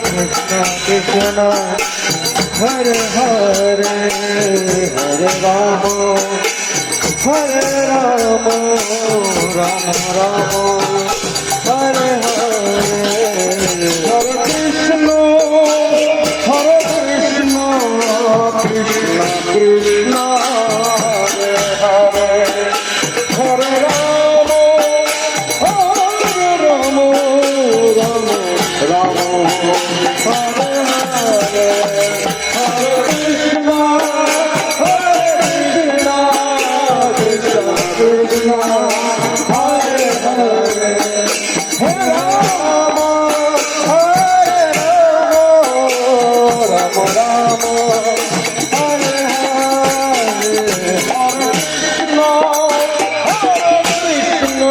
Krishna Krishna Hare Hare Hare Rama Hare Rama Rama Rama Hare Hare Hare Krishna Krishna Krishna Hare Hare Hare Rama Rama Hare Hare Hare Krishna Krishna Krishna Hare Hare Hare Rama Rama Rama Hare Hare Hare Krishna